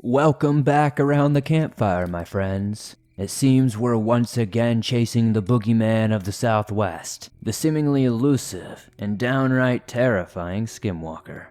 Welcome back around the campfire, my friends. It seems we're once again chasing the boogeyman of the Southwest, the seemingly elusive and downright terrifying Skinwalker.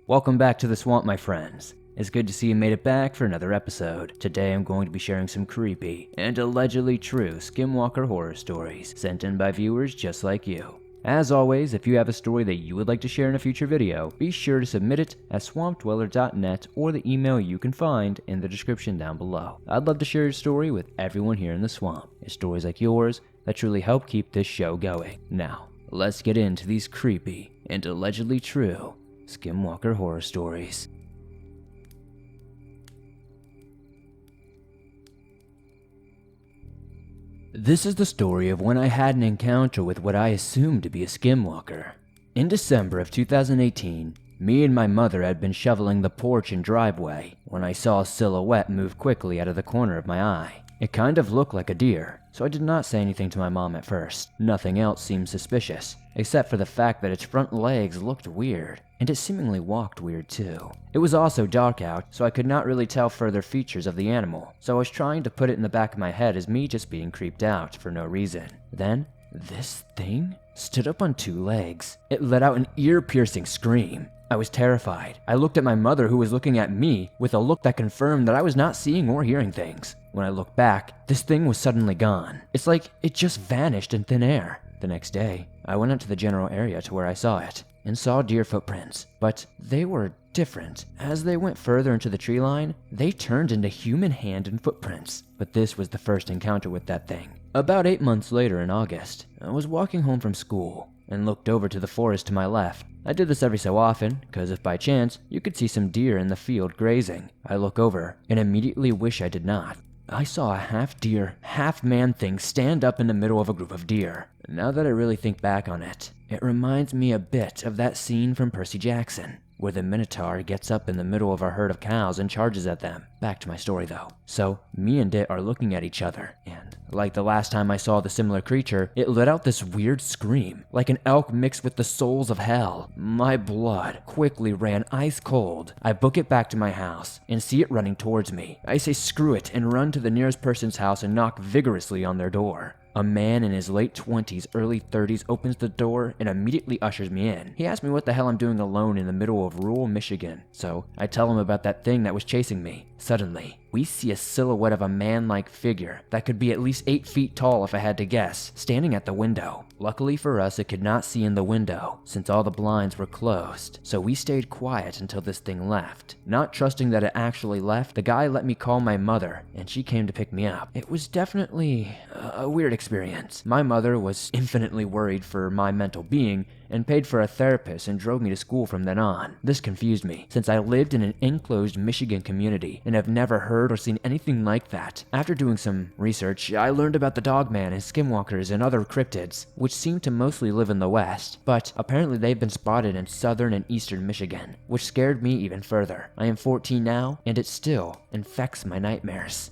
Welcome back to the swamp, my friends. It's good to see you made it back for another episode. Today I'm going to be sharing some creepy and allegedly true Skinwalker horror stories sent in by viewers just like you. As always, if you have a story that you would like to share in a future video, be sure to submit it at swampdweller.net or the email you can find in the description down below. I'd love to share your story with everyone here in the swamp. It's stories like yours that truly help keep this show going. Now, let's get into these creepy and allegedly true Skinwalker horror stories. This is the story of when I had an encounter with what I assumed to be a Skinwalker. In December of 2018, me and my mother had been shoveling the porch and driveway when I saw a silhouette move quickly out of the corner of my eye. It kind of looked like a deer, so I did not say anything to my mom at first. Nothing else seemed suspicious, except for the fact that its front legs looked weird, and it seemingly walked weird too. It was also dark out, so I could not really tell further features of the animal, so I was trying to put it in the back of my head as me just being creeped out for no reason. Then, this thing stood up on two legs. It let out an ear-piercing scream. I was terrified. I looked at my mother, who was looking at me with a look that confirmed that I was not seeing or hearing things. When I looked back, this thing was suddenly gone. It's like it just vanished in thin air. The next day, I went out to the general area to where I saw it and saw deer footprints, but they were different. As they went further into the tree line, they turned into human hand and footprints. But this was the first encounter with that thing. About 8 months later in August, I was walking home from school and looked over to the forest to my left. I did this every so often, because if by chance, you could see some deer in the field grazing. I look over and immediately wish I did not. I saw a half-deer, half-man thing stand up in the middle of a group of deer. Now that I really think back on it, it reminds me a bit of that scene from Percy Jackson, where the Minotaur gets up in the middle of a herd of cows and charges at them. Back to my story though. So, me and it are looking at each other, and like the last time I saw the similar creature, it let out this weird scream, like an elk mixed with the souls of hell. My blood quickly ran ice cold. I book it back to my house and see it running towards me. I say screw it and run to the nearest person's house and knock vigorously on their door. A man in his late 20s, early 30s opens the door and immediately ushers me in. He asks me what the hell I'm doing alone in the middle of rural Michigan, so I tell him about that thing that was chasing me. Suddenly, we see a silhouette of a man-like figure that could be at least 8 feet tall if I had to guess, standing at the window. Luckily for us, it could not see in the window, since all the blinds were closed, so we stayed quiet until this thing left. Not trusting that it actually left, the guy let me call my mother, and she came to pick me up. It was definitely a weird experience. My mother was infinitely worried for my mental being, and paid for a therapist and drove me to school from then on. This confused me, since I lived in an enclosed Michigan community and have never heard or seen anything like that. After doing some research, I learned about the Dogman and Skinwalkers and other cryptids, which seem to mostly live in the West, but apparently they've been spotted in southern and eastern Michigan, which scared me even further. I am 14 now, and it still infects my nightmares.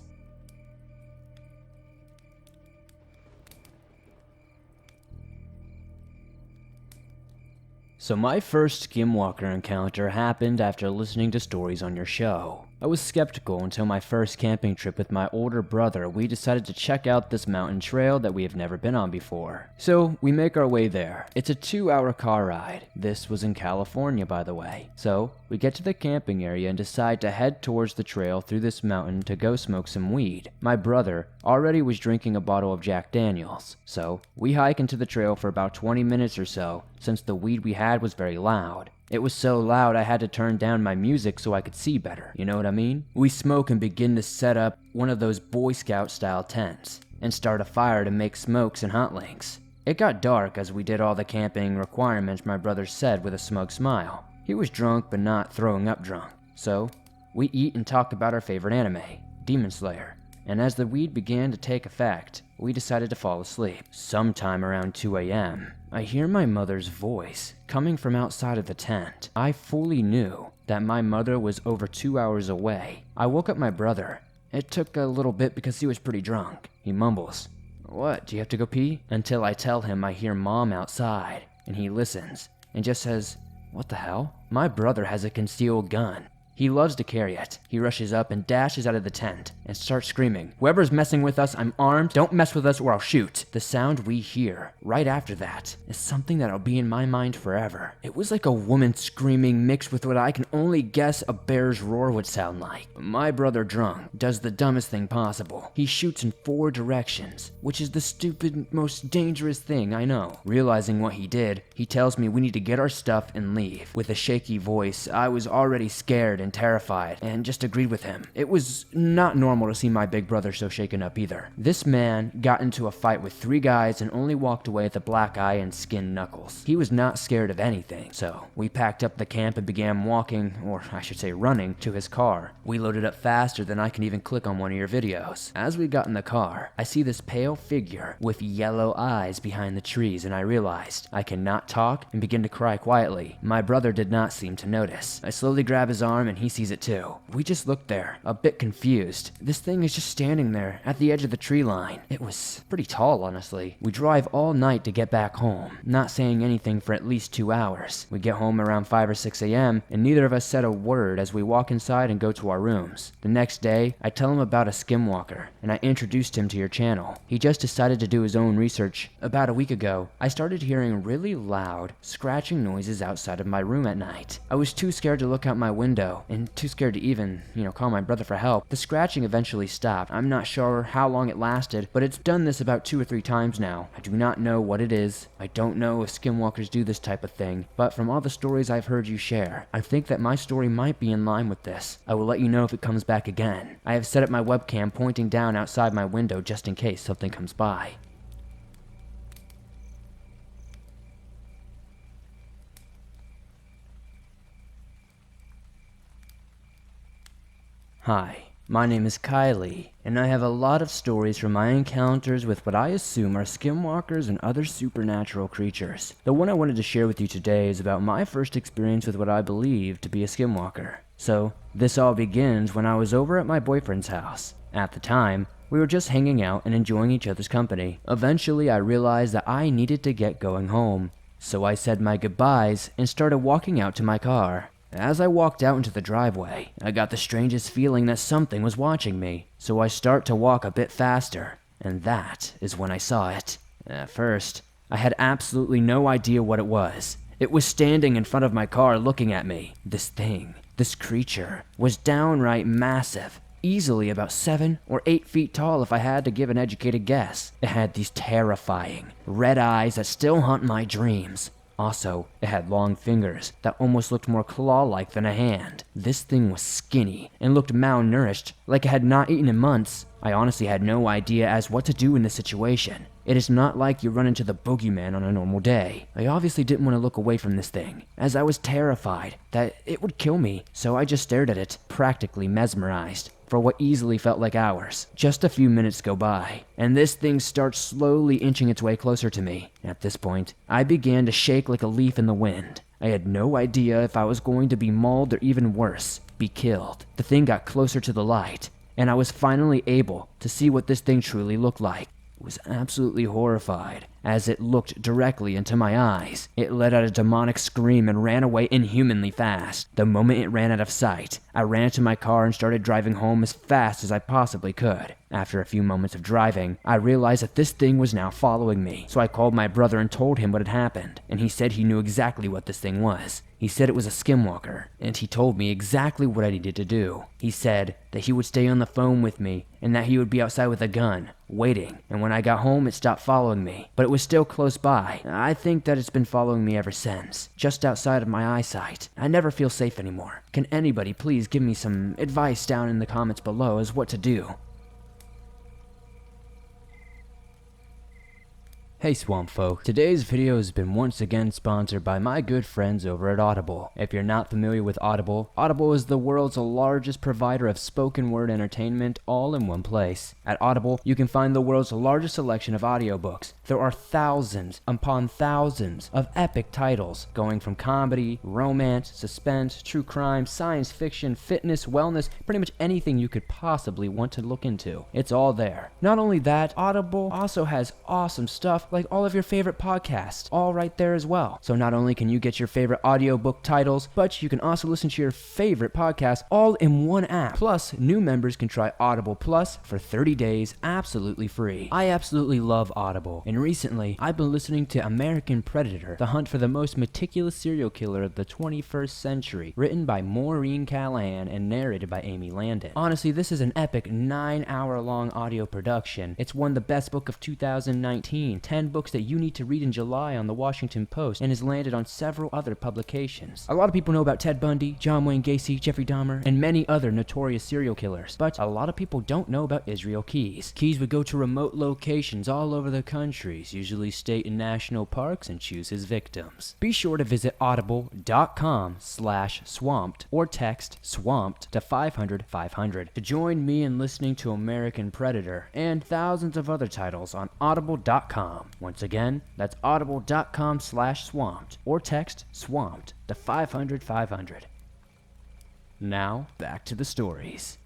So my first Skinwalker encounter happened after listening to stories on your show. I was skeptical until my first camping trip with my older brother. We decided to check out this mountain trail that we have never been on before. So we make our way there. It's a 2-hour car ride. This was in California, by the way. So we get to the camping area and decide to head towards the trail through this mountain to go smoke some weed. My brother already was drinking a bottle of Jack Daniels. So we hike into the trail for about 20 minutes or so, since the weed we had was very loud. It was so loud I had to turn down my music so I could see better, you know what I mean? We smoke and begin to set up one of those Boy Scout style tents, and start a fire to make smokes and hot links. It got dark as we did all the camping requirements my brother said with a smug smile. He was drunk but not throwing up drunk, so we eat and talk about our favorite anime, Demon Slayer, and as the weed began to take effect, we decided to fall asleep. Sometime around 2 a.m., I hear my mother's voice coming from outside of the tent. I fully knew that my mother was over 2 hours away. I woke up my brother. It took a little bit because he was pretty drunk. He mumbles, "What, do you have to go pee?" Until I tell him I hear Mom outside, and he listens and just says, "What the hell?" My brother has a concealed gun. He loves to carry it. He rushes up and dashes out of the tent and starts screaming, "Whoever's messing with us, I'm armed. Don't mess with us or I'll shoot." The sound we hear right after that is something that'll be in my mind forever. It was like a woman screaming mixed with what I can only guess a bear's roar would sound like. My brother, drunk, does the dumbest thing possible. He shoots in 4 directions, which is the stupid, most dangerous thing I know. Realizing what he did, he tells me we need to get our stuff and leave. With a shaky voice, I was already scared and terrified and just agreed with him. It was not normal to see my big brother so shaken up either. This man got into a fight with 3 guys and only walked away with a black eye and skinned knuckles. He was not scared of anything, so we packed up the camp and began walking, or I should say running, to his car. We loaded up faster than I can even click on one of your videos. As we got in the car, I see this pale figure with yellow eyes behind the trees, and I realized I cannot talk and begin to cry quietly. My brother did not seem to notice. I slowly grab his arm and he sees it too. We just looked there, a bit confused. This thing is just standing there at the edge of the tree line. It was pretty tall, honestly. We drive all night to get back home, not saying anything for at least 2 hours. We get home around 5 or 6 a.m. and neither of us said a word as we walk inside and go to our rooms. The next day, I tell him about a Skinwalker and I introduced him to your channel. He just decided to do his own research. About a week ago, I started hearing really loud, scratching noises outside of my room at night. I was too scared to look out my window and too scared to even, call my brother for help. The scratching eventually stopped. I'm not sure how long it lasted, but it's done this about 2 or 3 times now. I do not know what it is. I don't know if Skinwalkers do this type of thing, but from all the stories I've heard you share, I think that my story might be in line with this. I will let you know if it comes back again. I have set up my webcam pointing down outside my window just in case something comes by. Hi, my name is Kylie, and I have a lot of stories from my encounters with what I assume are skinwalkers and other supernatural creatures. The one I wanted to share with you today is about my first experience with what I believe to be a skinwalker. So, this all begins when I was over at my boyfriend's house. At the time, we were just hanging out and enjoying each other's company. Eventually, I realized that I needed to get going home. So I said my goodbyes and started walking out to my car. As I walked out into the driveway, I got the strangest feeling that something was watching me. So I start to walk a bit faster, and that is when I saw it. At first, I had absolutely no idea what it was. It was standing in front of my car looking at me. This thing, this creature, was downright massive. Easily about 7 or 8 feet tall if I had to give an educated guess. It had these terrifying, red eyes that still haunt my dreams. Also, it had long fingers that almost looked more claw-like than a hand. This thing was skinny and looked malnourished, like it had not eaten in months. I honestly had no idea as what to do in this situation. It is not like you run into the boogeyman on a normal day. I obviously didn't want to look away from this thing, as I was terrified that it would kill me, so I just stared at it, practically mesmerized, for what easily felt like hours. Just a few minutes go by, and this thing starts slowly inching its way closer to me. At this point, I began to shake like a leaf in the wind. I had no idea if I was going to be mauled or even worse, be killed. The thing got closer to the light, and I was finally able to see what this thing truly looked like. I was absolutely horrified as it looked directly into my eyes. It let out a demonic scream and ran away inhumanly fast. The moment it ran out of sight, I ran to my car and started driving home as fast as I possibly could. After a few moments of driving, I realized that this thing was now following me, so I called my brother and told him what had happened, and he said he knew exactly what this thing was. He said it was a skinwalker, and he told me exactly what I needed to do. He said that he would stay on the phone with me, and that he would be outside with a gun, waiting, and when I got home it stopped following me, but it was still close by. I think that it's been following me ever since, just outside of my eyesight. I never feel safe anymore. Can anybody please give me some advice down in the comments below as what to do? Hey Swamp Folk, today's video has been once again sponsored by my good friends over at Audible. If you're not familiar with Audible, Audible is the world's largest provider of spoken word entertainment all in one place. At Audible, you can find the world's largest selection of audiobooks. There are thousands upon thousands of epic titles, going from comedy, romance, suspense, true crime, science fiction, fitness, wellness, pretty much anything you could possibly want to look into. It's all there. Not only that, Audible also has awesome stuff like all of your favorite podcasts, all right there as well. So not only can you get your favorite audiobook titles, but you can also listen to your favorite podcast all in one app. Plus, new members can try Audible Plus for 30 days absolutely free. I absolutely love Audible, and recently I've been listening to American Predator, The Hunt for the Most Meticulous Serial Killer of the 21st Century, written by Maureen Callahan and narrated by Amy Landon. Honestly, this is an epic 9-hour-long audio production. It's won the best book of 2019, 10 books that you need to read in July on the Washington Post, and has landed on several other publications. A lot of people know about Ted Bundy, John Wayne Gacy, Jeffrey Dahmer, and many other notorious serial killers, but a lot of people don't know about Israel Keys. Keys would go to remote locations all over the country, usually state and national parks, and choose his victims. Be sure to visit audible.com/swamped or text swamped to 500-500 to join me in listening to American Predator and thousands of other titles on audible.com. Once again, that's audible.com/swamped or text swamped to 500-500. Now, back to the stories.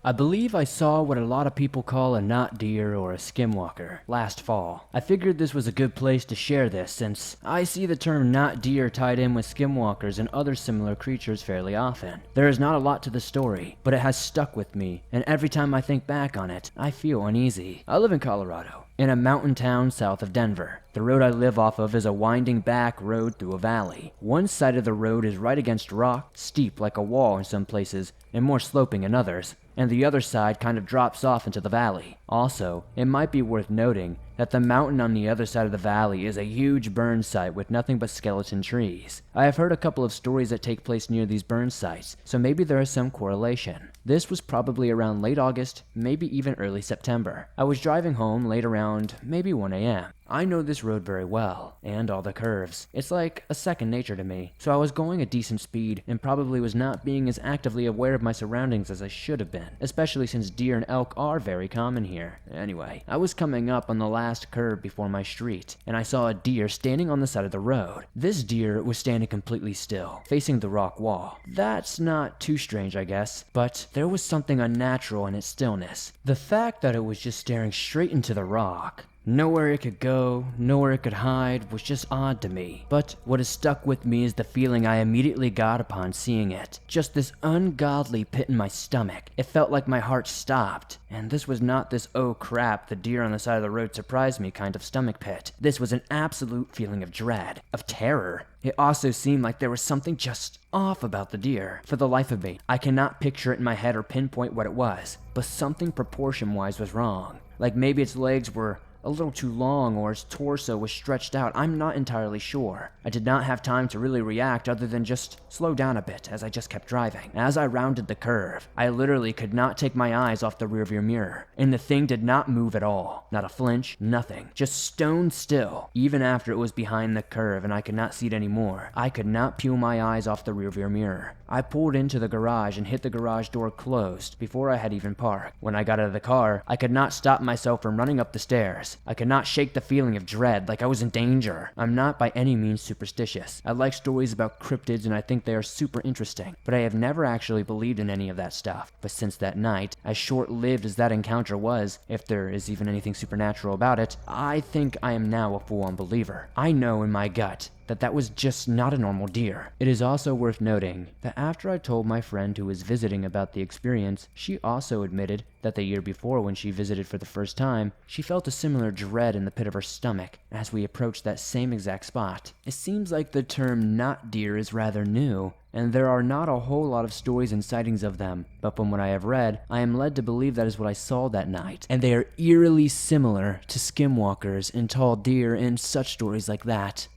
I believe I saw what a lot of people call a knot deer or a skinwalker last fall. I figured this was a good place to share this since I see the term knot deer tied in with skinwalkers and other similar creatures fairly often. There is not a lot to the story, but it has stuck with me, and every time I think back on it, I feel uneasy. I live in Colorado, in a mountain town south of Denver. The road I live off of is a winding back road through a valley. One side of the road is right against rock, steep like a wall in some places, and more sloping in others, and the other side kind of drops off into the valley. Also, it might be worth noting that the mountain on the other side of the valley is a huge burn site with nothing but skeleton trees. I have heard a couple of stories that take place near these burn sites, so maybe there is some correlation. This was probably around late August, maybe even early September. I was driving home late around maybe 1 a.m. I know this road very well, and all the curves. It's like a second nature to me, so I was going a decent speed and probably was not being as actively aware of my surroundings as I should have been, especially since deer and elk are very common here. Anyway, I was coming up on the last curve before my street, and I saw a deer standing on the side of the road. This deer was standing completely still, facing the rock wall. That's not too strange, I guess, but there was something unnatural in its stillness. The fact that it was just staring straight into the rock, nowhere it could go, nowhere it could hide, was just odd to me. But what has stuck with me is the feeling I immediately got upon seeing it. Just this ungodly pit in my stomach. It felt like my heart stopped. And this was not this "oh crap, the deer on the side of the road surprised me" kind of stomach pit. This was an absolute feeling of dread, of terror. It also seemed like there was something just off about the deer. For the life of me, I cannot picture it in my head or pinpoint what it was, but something proportion-wise was wrong. Like maybe its legs were a little too long or its torso was stretched out. I'm not entirely sure. I did not have time to really react other than just slow down a bit as I just kept driving. As I rounded the curve, I literally could not take my eyes off the rearview mirror, and the thing did not move at all. Not a flinch, nothing. Just stone still. Even after it was behind the curve and I could not see it anymore, I could not peel my eyes off the rearview mirror. I pulled into the garage and hit the garage door closed before I had even parked. When I got out of the car, I could not stop myself from running up the stairs. I could not shake the feeling of dread, like I was in danger. I'm not by any means superstitious. I like stories about cryptids and I think they are super interesting, but I have never actually believed in any of that stuff. But since that night, as short-lived as that encounter was, if there is even anything supernatural about it, I think I am now a full-on believer. I know in my gut that was just not a normal deer. It is also worth noting that after I told my friend who was visiting about the experience, she also admitted that the year before when she visited for the first time, she felt a similar dread in the pit of her stomach as we approached that same exact spot. It seems like the term knot deer is rather new, and there are not a whole lot of stories and sightings of them, but from what I have read, I am led to believe that is what I saw that night, and they are eerily similar to skinwalkers and tall deer and such stories like that.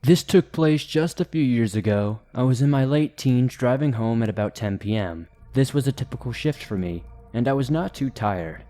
This took place just a few years ago. I was in my late teens driving home at about 10 p.m. This was a typical shift for me, and I was not too tired.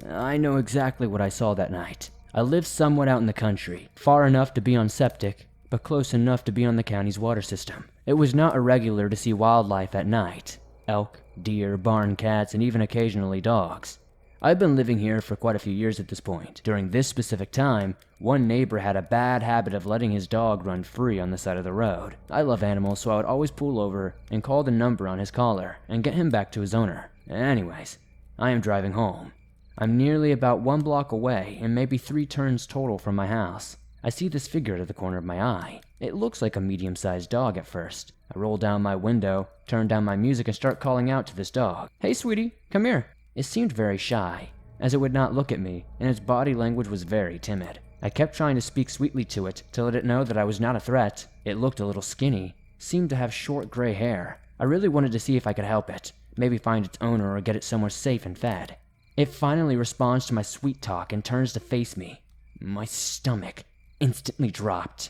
I know exactly what I saw that night. I lived somewhat out in the country, far enough to be on septic, but close enough to be on the county's water system. It was not irregular to see wildlife at night. Elk, deer, barn cats, and even occasionally dogs. I've been living here for quite a few years at this point. During this specific time, one neighbor had a bad habit of letting his dog run free on the side of the road. I love animals, so I would always pull over and call the number on his collar and get him back to his owner. Anyways, I am driving home. I'm nearly about 1 block away and maybe 3 turns total from my house. I see this figure out of the corner of my eye. It looks like a medium-sized dog at first. I roll down my window, turn down my music, and start calling out to this dog. "Hey, sweetie, come here." It seemed very shy, as it would not look at me, and its body language was very timid. I kept trying to speak sweetly to it to let it know that I was not a threat. It looked a little skinny, seemed to have short gray hair. I really wanted to see if I could help it, maybe find its owner or get it somewhere safe and fed. It finally responds to my sweet talk and turns to face me. My stomach instantly dropped.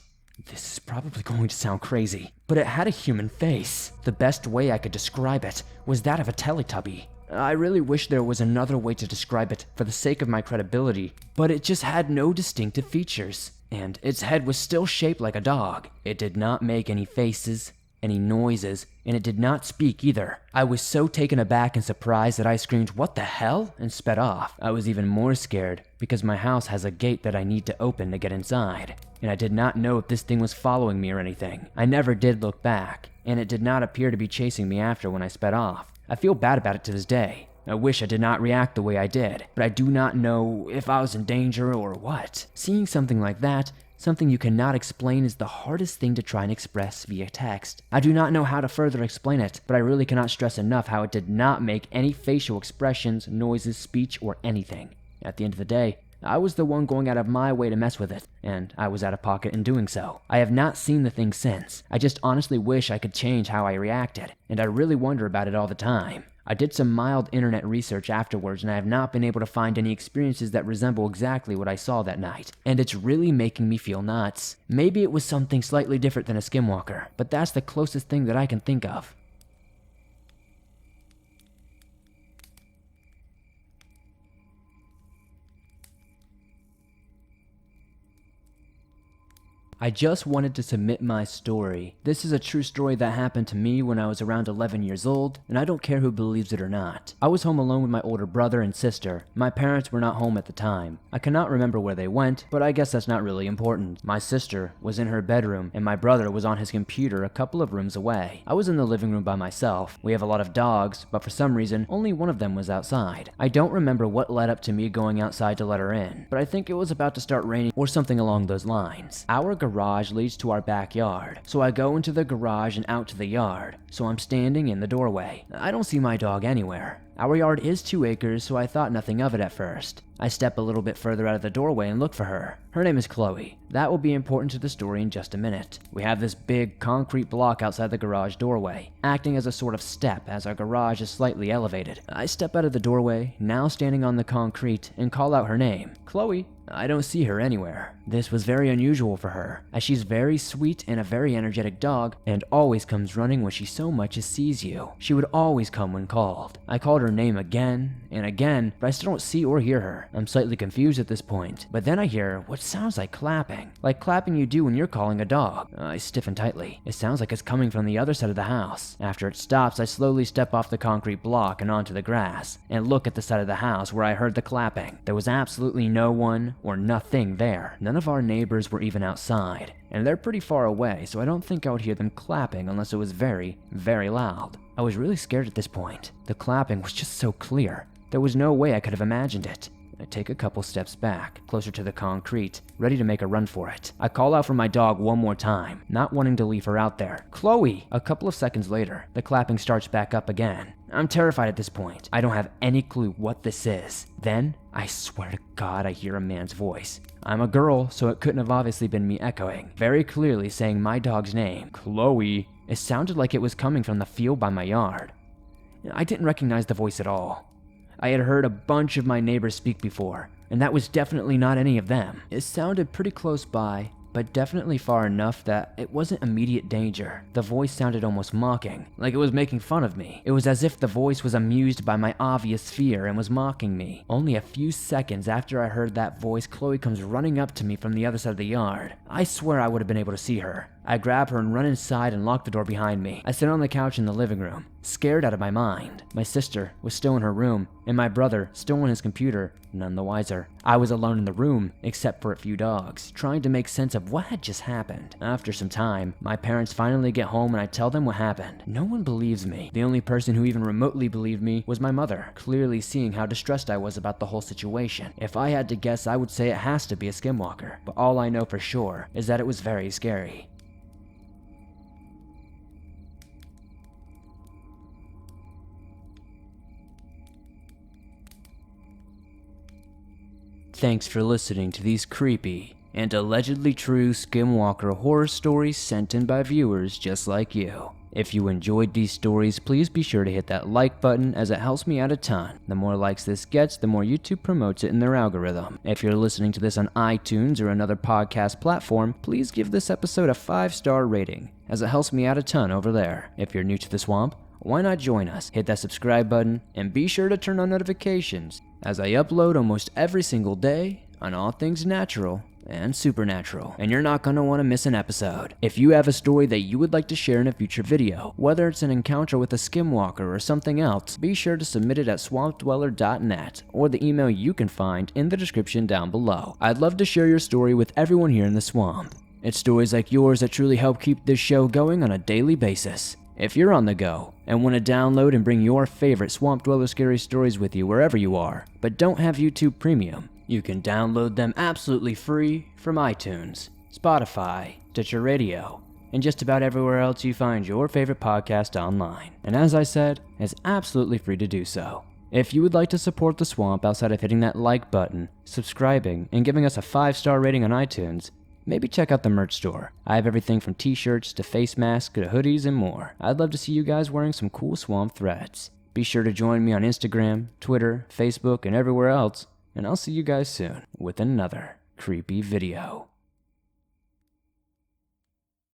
This is probably going to sound crazy, but it had a human face. The best way I could describe it was that of a Teletubby. I really wish there was another way to describe it for the sake of my credibility, but it just had no distinctive features, and its head was still shaped like a dog. It did not make any faces, any noises, and it did not speak either. I was so taken aback and surprised that I screamed, "What the hell?" and sped off. I was even more scared because my house has a gate that I need to open to get inside, and I did not know if this thing was following me or anything. I never did look back, and it did not appear to be chasing me after when I sped off. I feel bad about it to this day. I wish I did not react the way I did, but I do not know if I was in danger or what. Seeing something like that, something you cannot explain, is the hardest thing to try and express via text. I do not know how to further explain it, but I really cannot stress enough how it did not make any facial expressions, noises, speech, or anything. At the end of the day, I was the one going out of my way to mess with it, and I was out of pocket in doing so. I have not seen the thing since. I just honestly wish I could change how I reacted, and I really wonder about it all the time. I did some mild internet research afterwards, and I have not been able to find any experiences that resemble exactly what I saw that night, and it's really making me feel nuts. Maybe it was something slightly different than a Skinwalker, but that's the closest thing that I can think of. I just wanted to submit my story. This is a true story that happened to me when I was around 11 years old, and I don't care who believes it or not. I was home alone with my older brother and sister. My parents were not home at the time. I cannot remember where they went, but I guess that's not really important. My sister was in her bedroom, and my brother was on his computer a couple of rooms away. I was in the living room by myself. We have a lot of dogs, but for some reason, only one of them was outside. I don't remember what led up to me going outside to let her in, but I think it was about to start raining or something along those lines. Our garage leads to our backyard, so I go into the garage and out to the yard, so I'm standing in the doorway. I don't see my dog anywhere. Our yard is 2 acres, so I thought nothing of it at first. I step a little bit further out of the doorway and look for her. Her name is Chloe. That will be important to the story in just a minute. We have this big concrete block outside the garage doorway, acting as a sort of step as our garage is slightly elevated. I step out of the doorway, now standing on the concrete, and call out her name, "Chloe." I don't see her anywhere. This was very unusual for her, as she's very sweet and a very energetic dog, and always comes running when she so much as sees you. She would always come when called. I called her name again and again, but I still don't see or hear her. I'm slightly confused at this point, but then I hear what sounds like clapping you do when you're calling a dog. I stiffen tightly. It sounds like it's coming from the other side of the house. After it stops, I slowly step off the concrete block and onto the grass, and look at the side of the house where I heard the clapping. There was absolutely no one or nothing there. None of our neighbors were even outside, and they're pretty far away, so I don't think I would hear them clapping unless it was very, very loud. I was really scared at this point. The clapping was just so clear. There was no way I could have imagined it. I take a couple steps back, closer to the concrete, ready to make a run for it. I call out for my dog one more time, not wanting to leave her out there. "Chloe!" A couple of seconds later, the clapping starts back up again. I'm terrified at this point. I don't have any clue what this is. Then, I swear to God, I hear a man's voice. I'm a girl, so it couldn't have obviously been me echoing, very clearly saying my dog's name, "Chloe." It sounded like it was coming from the field by my yard. I didn't recognize the voice at all. I had heard a bunch of my neighbors speak before, and that was definitely not any of them. It sounded pretty close by, but definitely far enough that it wasn't immediate danger. The voice sounded almost mocking, like it was making fun of me. It was as if the voice was amused by my obvious fear and was mocking me. Only a few seconds after I heard that voice, Chloe comes running up to me from the other side of the yard. I swear I would have been able to see her. I grab her and run inside and lock the door behind me. I sit on the couch in the living room, scared out of my mind. My sister was still in her room, and my brother still on his computer, none the wiser. I was alone in the room, except for a few dogs, trying to make sense of what had just happened. After some time, my parents finally get home and I tell them what happened. No one believes me. The only person who even remotely believed me was my mother, clearly seeing how distressed I was about the whole situation. If I had to guess, I would say it has to be a Skinwalker, but all I know for sure is that it was very scary. Thanks for listening to these creepy and allegedly true Skinwalker horror stories sent in by viewers just like you. If you enjoyed these stories, please be sure to hit that like button as it helps me out a ton. The more likes this gets, the more YouTube promotes it in their algorithm. If you're listening to this on iTunes or another podcast platform, please give this episode a 5-star rating as it helps me out a ton over there. If you're new to the swamp, why not join us? Hit that subscribe button and be sure to turn on notifications as I upload almost every single day on all things natural and supernatural, and you're not going to want to miss an episode. If you have a story that you would like to share in a future video, whether it's an encounter with a Skinwalker or something else, be sure to submit it at swampdweller.net or the email you can find in the description down below. I'd love to share your story with everyone here in the swamp. It's stories like yours that truly help keep this show going on a daily basis. If you're on the go and want to download and bring your favorite Swamp Dweller scary stories with you wherever you are, but don't have YouTube Premium, you can download them absolutely free from iTunes, Spotify, Stitcher Radio, and just about everywhere else you find your favorite podcast online. And as I said, it's absolutely free to do so. If you would like to support the swamp outside of hitting that like button, subscribing, and giving us a 5-star rating on iTunes, maybe check out the merch store. I have everything from t-shirts to face masks to hoodies and more. I'd love to see you guys wearing some cool swamp threads. Be sure to join me on Instagram, Twitter, Facebook, and everywhere else, and I'll see you guys soon with another creepy video.